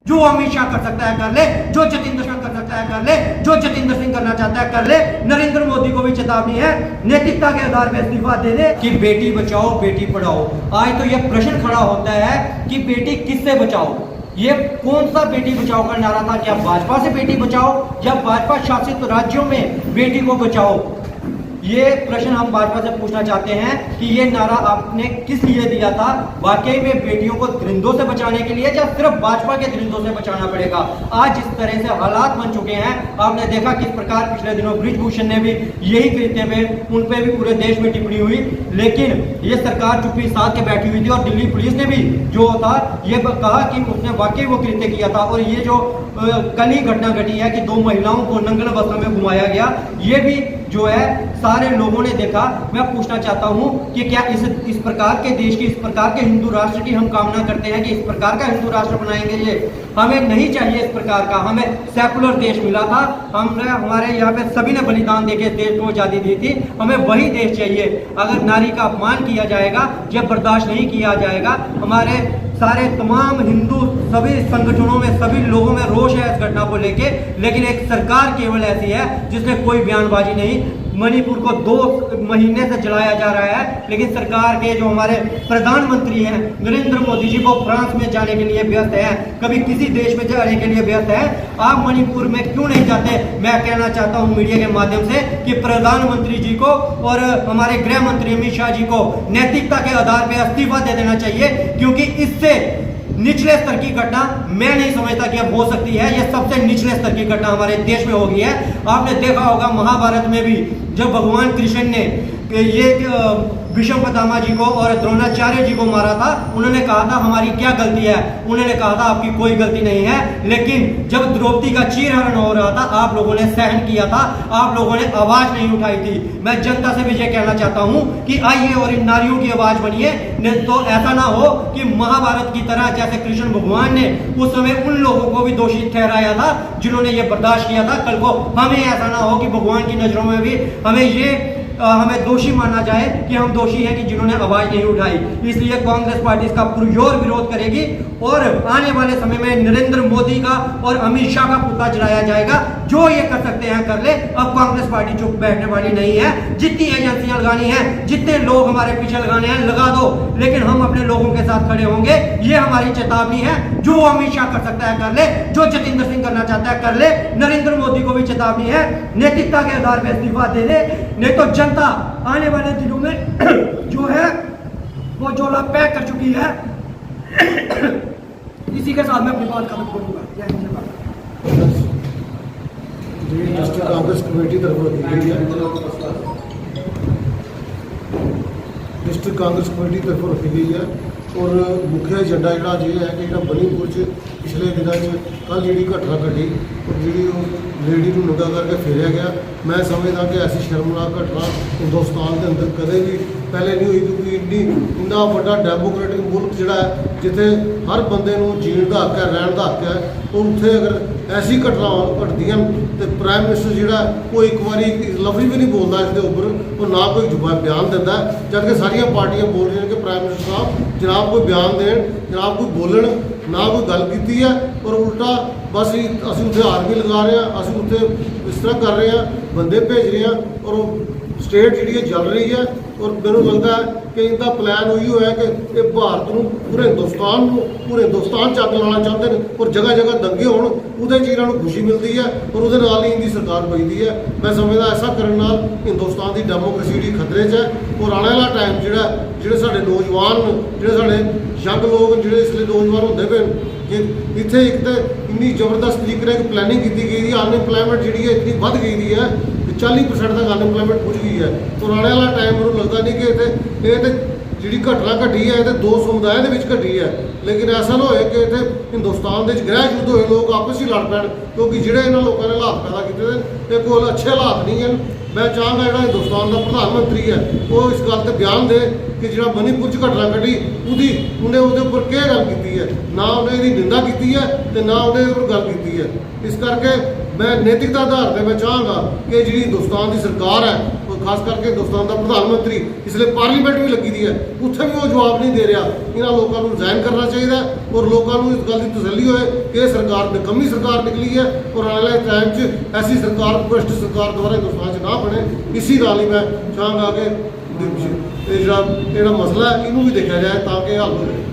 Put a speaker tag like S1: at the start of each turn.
S1: जो अमित शाह कर सकता है कर ले, जो जतेंद्र सिंह कर सकता है कर ले, जो जतेंद्र सिंह करना चाहता है कर ले। नरेंद्र मोदी को भी चेतावनी है नैतिकता के आधार पर इस्तीफा दे दे कि बेटी बचाओ बेटी पढ़ाओ। आज तो यह प्रश्न खड़ा होता है कि बेटी किससे बचाओ। ये कौन सा बेटी बचाओ का नारा था? क्या भाजपा से बेटी बचाओ या भाजपा शासित राज्यों में बेटी को बचाओ? ये प्रश्न हम भाजपा से पूछना चाहते हैं कि ये नारा आपने किस लिए दिया था? वाकई में बेटियों को दरिंदों से बचाने के लिए या सिर्फ भाजपा के दरिंदों से बचाना पड़ेगा? आज जिस तरह से हालात बन चुके हैं, आपने देखा किस प्रकार पिछले दिनों बृजभूषण ने भी यही कृत्य में उन पे भी पूरे देश में टिप्पणी हुई, लेकिन ये सरकार चुप्पी साध के बैठी हुई थी और दिल्ली पुलिस ने भी जो था ये कहा कि उसने वाकई वो कृत्य किया था। और ये जो कल ही घटना घटी है कि 2 महिलाओं को नंगल अवस्था में घुमाया गया, ये भी जो है सारे लोगों ने देखा। मैं पूछना चाहता हूं कि क्या इस प्रकार के देश की, इस प्रकार के हिंदू राष्ट्र की हम कामना करते हैं कि इस प्रकार का हिंदू राष्ट्र बनाएंगे? ये हमें नहीं चाहिए इस प्रकार का। हमें सेकुलर देश मिला था, हमने हमारे यहाँ पे सभी ने बलिदान देके देश को आज़ादी दी थी, हमें वही देश चाहिए। अगर नारी का अपमान किया जाएगा, जब बर्दाश्त नहीं किया जाएगा। हमारे सारे तमाम हिंदू सभी संगठनों में, सभी लोगों में रोष है इस घटना को लेके, लेकिन एक सरकार केवल ऐसी है जिसने कोई बयानबाजी नहीं। मणिपुर को 2 महीने से जलाया जा रहा है, लेकिन सरकार के जो हमारे प्रधानमंत्री हैं नरेंद्र मोदी जी, को फ्रांस में जाने के लिए व्यस्त है, कभी किसी देश में जाने के लिए व्यस्त है। आप मणिपुर में क्यों नहीं जाते? मैं कहना चाहता हूं मीडिया के माध्यम से कि प्रधानमंत्री जी को और हमारे गृह मंत्री अमित शाह जी को नैतिकता के आधार पर इस्तीफा दे देना चाहिए, क्योंकि इससे निचले स्तर की घटना मैं नहीं समझता कि अब हो सकती है। यह सबसे निचले स्तर की घटना हमारे देश में हो गई है। आपने देखा होगा महाभारत में भी जब भगवान कृष्ण ने ये भीष्म पितामह जी को और द्रोणाचार्य जी को मारा था, उन्होंने कहा था हमारी क्या गलती है? उन्होंने कहा था आपकी कोई गलती नहीं है। लेकिन जब द्रौपदी का चीरहरण हो रहा था, आप लोगों ने सहन किया था, आप लोगों ने आवाज नहीं उठाई थी। मैं जनता से भी ये कहना चाहता हूं कि आइए और इन नारियों की आवाज बनिए, नहीं तो ऐसा ना हो कि महाभारत की तरह जैसे कृष्ण भगवान ने उस समय उन लोगों को भी दोषी ठहराया था जिन्होंने ये बर्दाश्त किया था, कल को हमें ऐसा ना हो कि भगवान की नजरों में भी हमें दोषी माना जाए कि हम दोषी हैं कि जिन्होंने आवाज नहीं उठाई। इसलिए कांग्रेस पार्टी इसका पुरजोर विरोध करेगी और आने वाले समय में नरेंद्र मोदी का और अमित शाह का पुतला जलाया जाएगा। जो ये कर सकते हैं कर ले, अब कांग्रेस पार्टी चुप बैठने वाली नहीं है। जितनी एजेंसियां लगानी है, जितने लोग हमारे पीछे लगाने हैं लगा दो, लेकिन हम अपने लोगों के साथ खड़े होंगे। ये हमारी चेतावनी है। जो अमित शाह कर सकता है कर ले, जो जतेंद्र सिंह करना चाहता है कर ले। नरेंद्र मोदी को भी चेतावनी है, नैतिकता के आधार पर इस्तीफा दे दे, नहीं तो जनता आने वाले दिनों में जो है वो झोला पैक कर चुकी है। इसी के साथ मैं अपनी बात खत्म करूंगा।
S2: डिस्ट्रिक्ट कांग्रेस कमेटी तरफ रखी गई है, डिस्ट्रिक्ट कांग्रेस कमेटी तरफ रखी गई है। और मुख्य एजेंडा जोड़ा ये है कि मणिपुर पिछले दिनों कल जी घटना घटी और जी लेडी को नंगा करके फेरिया गया, मैं समझदा कि ऐसी शर्मनाक घटना हिंदुस्तान के अंदर कदे भी पहले नहीं हुई। क्योंकि इन्ना बड़ा डेमोक्रेटिक मुल्क जोड़ा है जिथे हर बंदे को जीण का हक है, रहन का हक है, और उत्थे अगर ऐसी घटना घटदियां तो प्राइम मिनिस्टर जोड़ा वो एक बार लफ्ज भी नहीं बोलता इसके उपर, और ना कोई बयान देता है। जबकि सारिया पार्टियां बोल रही हैं कि प्राइम मिनिस्टर साहब जनाब कोई बयान देन, जनाब कोई बोलन, ना कोई गल की है, और उल्टा बस असीं उत्थे आर्मी लगा रहे हैं, असीं उत्थे इस तरह कर रहे हैं, बंदे भेज रहे हैं, और स्टेट जी जल रही है। और मैंने लगता है कि इनका प्लान वही है कि ये भारत को पूरे हिंदुस्तान च अग लाना चाहते हैं, और जगह जगह दंगे होने उहदे च इन्हां नूं खुशी मिलती है, और उहदे नाल ही इनकी सरकार बचती है। मैं समझदा ऐसा करने नाल हिंदुस्तान की डेमोक्रेसी जी खतरे च है। और आने वाला टाइम जिहड़े साडे नौजवान, जिहड़े साडे यंग लोग जिहड़े इसलिए नौजवान होंदे पे कि इत्थे एक तो इन्नी जबरदस्त तरीके की प्लैनिंग की गई है, अनएम्पलॉयमेंट जी है इतनी बढ़ गई है, 40% तक अनएम्पलॉयमेंट पुज गई है। और आने वाला टाइम मैं लगता नहीं कि ये जी घटना घटी है ये 2 समुदायों के घटी है, लेकिन ऐसा ना हो कि इतने हिंदुस्तान के गृह युद्ध होए, लोग आपस ही लड़ पैन, क्योंकि जोड़े इन्होंने लोगों ने हालात पैदा किए कोई अच्छे हालात नहीं हैं। मैं चाहूँगा जो हिंदुस्तान का प्रधानमंत्री है वो इस गल पर बयान दे कि जो मणिपुर घटना घटी उन्हें उसके उपर क्या गल की है, ना उन्हें निंदा की है तो ना उन्हें गल की है। इस करके मैं नैतिकता आधार पर मैं चाहूँगा कि जी हिंदुस्तान की सरकार है ਖਾਸ ਕਰਕੇ ਹਿੰਦੁਸਤਾਨ ਦਾ ਪ੍ਰਧਾਨ ਮੰਤਰੀ ਇਸਲੇ ਪਾਰਲੀਮੈਂਟ ਵੀ ਲੱਗੀ ਦੀ ਹੈ, ਉੱਥੇ ਵੀ ਉਹ ਜਵਾਬ ਨਹੀਂ ਦੇ ਰਿਹਾ। ਇਹਨਾਂ ਲੋਕਾਂ ਨੂੰ ਰਿਜ਼ਾਈਨ ਕਰਨਾ ਚਾਹੀਦਾ ਔਰ ਲੋਕਾਂ ਨੂੰ ਇਸ ਗੱਲ ਦੀ ਤਸੱਲੀ ਹੋਏ ਕਿ ਇਹ ਸਰਕਾਰ ਨਿਕੰਮੀ ਸਰਕਾਰ ਨਿਕਲੀ ਹੈ ਔਰ ਆਉਣ ਵਾਲੇ ਟਾਈਮ 'ਚ ਐਸੀ ਸਰਕਾਰ ਭ੍ਰਿਸ਼ਟ ਸਰਕਾਰ ਦੁਆਰਾ ਹਿੰਦੁਸਤਾਨ 'ਚ ਨਾ ਬਣੇ। ਇਸੀ ਨਾਲ ਹੀ ਮੈਂ ਚਾਹਾਂਗਾ ਕਿ ਇਹ ਜਿਹੜਾ ਮਸਲਾ ਹੈ ਇਹਨੂੰ ਵੀ ਦੇਖਿਆ ਜਾਏ ਤਾਂ ਕਿ ਹੱਲ ਹੋ ਜਾਏ।